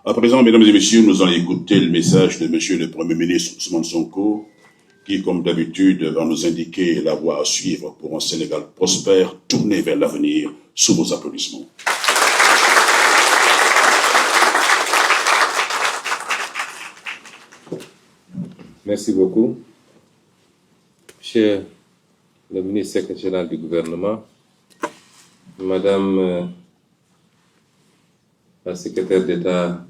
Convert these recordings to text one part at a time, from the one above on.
À présent, mesdames et messieurs, nous allons écouter le message de monsieur le Premier ministre Ousmane Sonko, qui, comme d'habitude, va nous indiquer la voie à suivre pour un Sénégal prospère, tourné vers l'avenir, sous vos applaudissements. Merci beaucoup. Monsieur le ministre secrétaire général du gouvernement, Madame la secrétaire d'État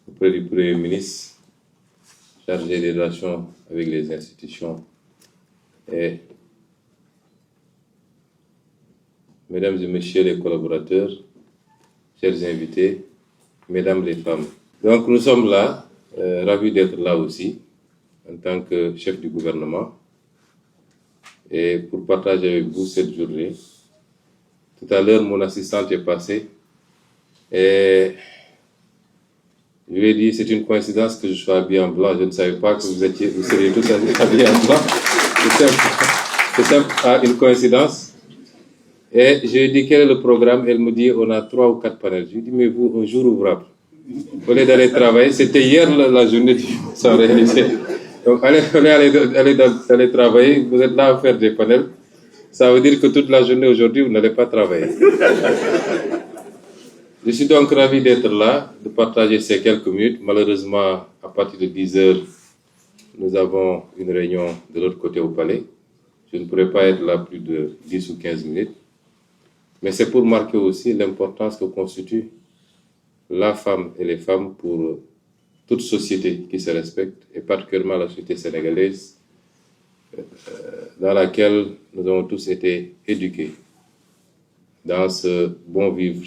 auprès du Premier ministre, chargée des relations avec les institutions, et Mesdames et Messieurs les collaborateurs, chers invités, Mesdames les femmes. Donc nous sommes là, ravis d'être là aussi, en tant que chef du gouvernement, et pour partager avec vous cette journée. Tout à l'heure, mon assistante est passée, et je lui ai dit, c'est une coïncidence que je sois habillé en blanc. Je ne savais pas que vous seriez tous habillés en blanc. C'est simple, une coïncidence. Et je lui ai dit, quel est le programme? Elle me dit, on a 3 ou 4 panels. Je lui ai dit, mais vous, un jour ouvrable. Au lieu d'aller travailler, c'était hier la journée sans réalité. Donc, allez travailler, vous êtes là à faire des panels. Ça veut dire que toute la journée aujourd'hui, vous n'allez pas travailler. Je suis donc ravi d'être là, de partager ces quelques minutes. Malheureusement, à partir de 10 heures, nous avons une réunion de l'autre côté au palais. Je ne pourrai pas être là plus de 10 ou 15 minutes. Mais c'est pour marquer aussi l'importance que constitue la femme et les femmes pour toute société qui se respecte, et particulièrement la société sénégalaise, dans laquelle nous avons tous été éduqués dans ce bon vivre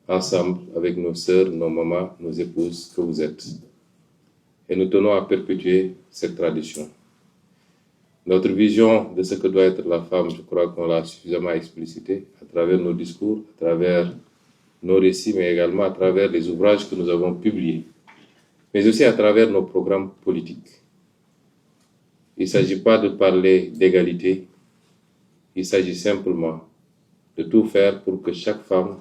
ensemble avec nos sœurs, nos mamans, nos épouses que vous êtes. Et nous tenons à perpétuer cette tradition. Notre vision de ce que doit être la femme, je crois qu'on l'a suffisamment explicité à travers nos discours, à travers nos récits, mais également à travers les ouvrages que nous avons publiés, mais aussi à travers nos programmes politiques. Il ne s'agit pas de parler d'égalité, il s'agit simplement de tout faire pour que chaque femme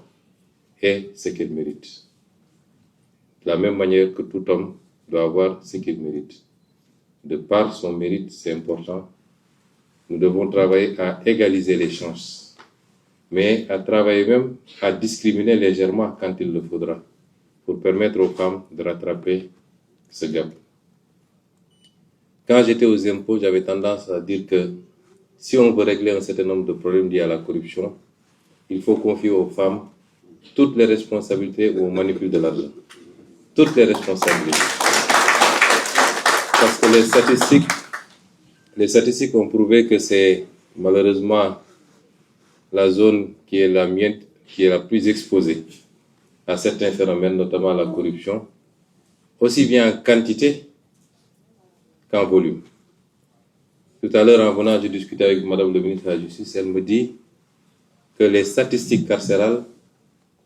ait ce qu'elle mérite. De la même manière que tout homme doit avoir ce qu'il mérite. De par son mérite, c'est important, nous devons travailler à égaliser les chances, mais à travailler même à discriminer légèrement quand il le faudra, pour permettre aux femmes de rattraper ce gap. Quand j'étais aux impôts, j'avais tendance à dire que si on veut régler un certain nombre de problèmes liés à la corruption, il faut confier aux femmes toutes les responsabilités où on manipule de l'argent. Toutes les responsabilités. Parce que les statistiques ont prouvé que c'est malheureusement la zone qui est la mienne, qui est la plus exposée à certains phénomènes, notamment la corruption, aussi bien en quantité qu'en volume. Tout à l'heure, en venant, j'ai discuté avec Madame le ministre de la Justice, elle me dit que les statistiques carcérales,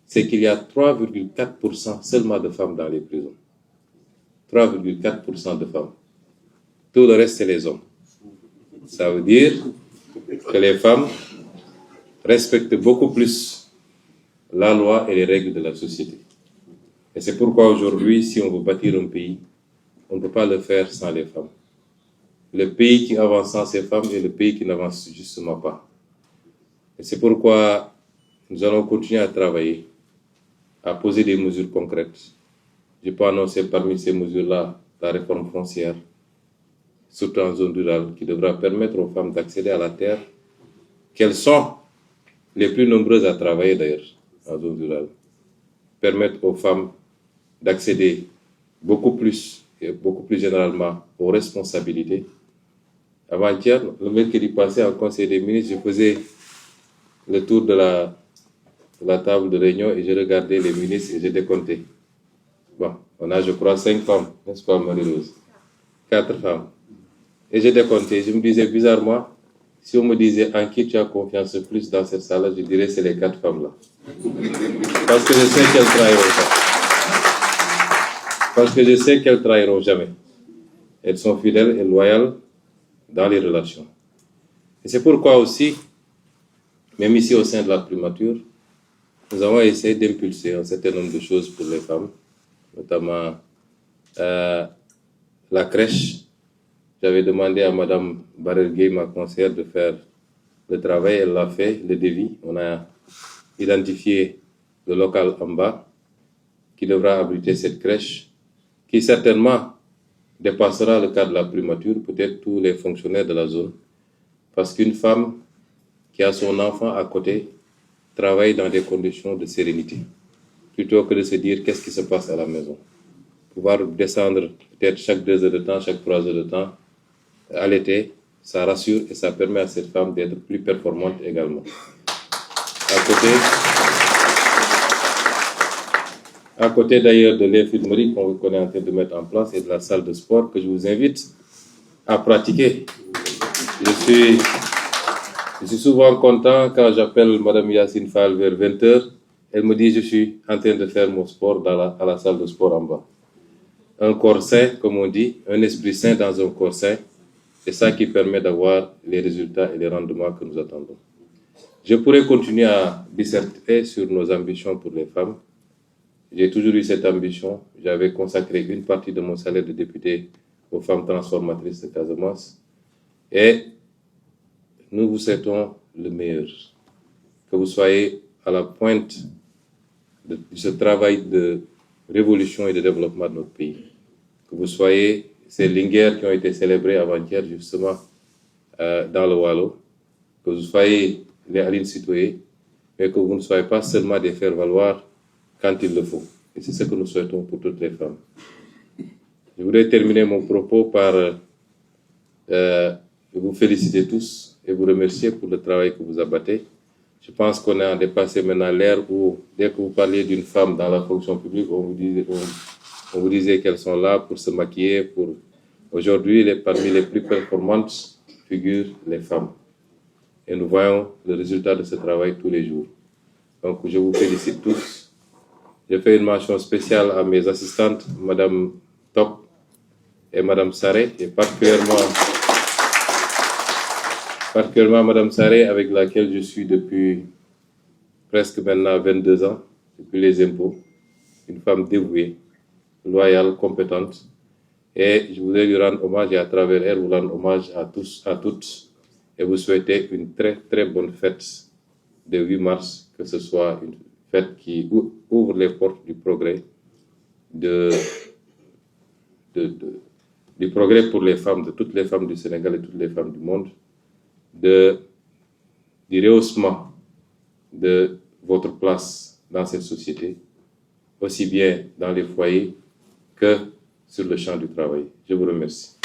c'est qu'il y a 3,4% seulement de femmes dans les prisons. 3,4% de femmes. Tout le reste, c'est les hommes. Ça veut dire que les femmes respectent beaucoup plus la loi et les règles de la société. Et c'est pourquoi aujourd'hui, si on veut bâtir un pays, on ne peut pas le faire sans les femmes. Le pays qui avance sans ces femmes est le pays qui n'avance justement pas. Et c'est pourquoi nous allons continuer à travailler, à poser des mesures concrètes. Je peux annoncer parmi ces mesures-là la réforme foncière, surtout en zone rurale, qui devra permettre aux femmes d'accéder à la terre, qu'elles sont les plus nombreuses à travailler d'ailleurs en zone rurale. Permettre aux femmes d'accéder beaucoup plus, et beaucoup plus généralement, aux responsabilités. Avant-hier, le mercredi passé, en Conseil des ministres, je faisais le tour de la table de réunion et je regardais les ministres et je décomptais. Bon, on a, je crois, 5 femmes, n'est-ce pas, Marie-Rose? 4 femmes. Et je décomptais. Je me disais, bizarrement, si on me disait en qui tu as confiance le plus dans cette salle-là, je dirais c'est les 4 femmes-là. Parce que je sais qu'elles trahiront pas. Parce que je sais qu'elles trahiront jamais. Elles sont fidèles et loyales dans les relations. Et c'est pourquoi aussi, même ici au sein de la primature, nous avons essayé d'impulser un certain nombre de choses pour les femmes, notamment la crèche. J'avais demandé à Mme Barelgué, ma conseillère, de faire le travail. Elle l'a fait, le devis. On a identifié le local en bas qui devra abriter cette crèche, qui certainement dépassera le cas de la primature, peut-être tous les fonctionnaires de la zone. Parce qu'une femme qui a son enfant à côté travaille dans des conditions de sérénité, plutôt que de se dire qu'est-ce qui se passe à la maison. Pouvoir descendre peut-être chaque 2 heures de temps, chaque 3 heures de temps, à l'été, ça rassure et ça permet à cette femme d'être plus performante également. À côté d'ailleurs de l'infirmerie qu'on est en train de mettre en place et de la salle de sport que je vous invite à pratiquer. Je suis souvent content quand j'appelle Mme Yacine Fall vers 20h. Elle me dit je suis en train de faire mon sport à la salle de sport en bas. Un corps sain, comme on dit, un esprit sain dans un corps sain, c'est ça qui permet d'avoir les résultats et les rendements que nous attendons. Je pourrais continuer à disserter sur nos ambitions pour les femmes. J'ai toujours eu cette ambition. J'avais consacré une partie de mon salaire de député aux femmes transformatrices de Casamance. Et nous vous souhaitons le meilleur. Que vous soyez à la pointe de ce travail de révolution et de développement de notre pays. Que vous soyez ces linguères qui ont été célébrées avant-hier justement dans le Wallo. Que vous soyez les Aline Sitoé, mais que vous ne soyez pas seulement des faire-valoir quand il le faut. Et c'est ce que nous souhaitons pour toutes les femmes. Je voudrais terminer mon propos par vous féliciter tous et vous remercier pour le travail que vous abattez. Je pense qu'on a dépassé maintenant l'ère où, dès que vous parliez d'une femme dans la fonction publique, on vous disait qu'elles sont là pour se maquiller. Aujourd'hui, parmi les plus performantes figurent les femmes. Et nous voyons le résultat de ce travail tous les jours. Donc, je vous félicite tous. Je fais une mention spéciale à mes assistantes, Mme Top et Mme Saré, et particulièrement Mme Saré, avec laquelle je suis depuis presque maintenant 22 ans, depuis les impôts. Une femme dévouée, loyale, compétente. Et je voudrais lui rendre hommage et à travers elle, vous rendre hommage à tous, à toutes, et vous souhaiter une très très bonne fête de 8 mars, que ce soit une fête qui ouvre les portes du progrès, du progrès pour les femmes, de toutes les femmes du Sénégal et toutes les femmes du monde, du rehaussement de votre place dans cette société, aussi bien dans les foyers que sur le champ du travail. Je vous remercie.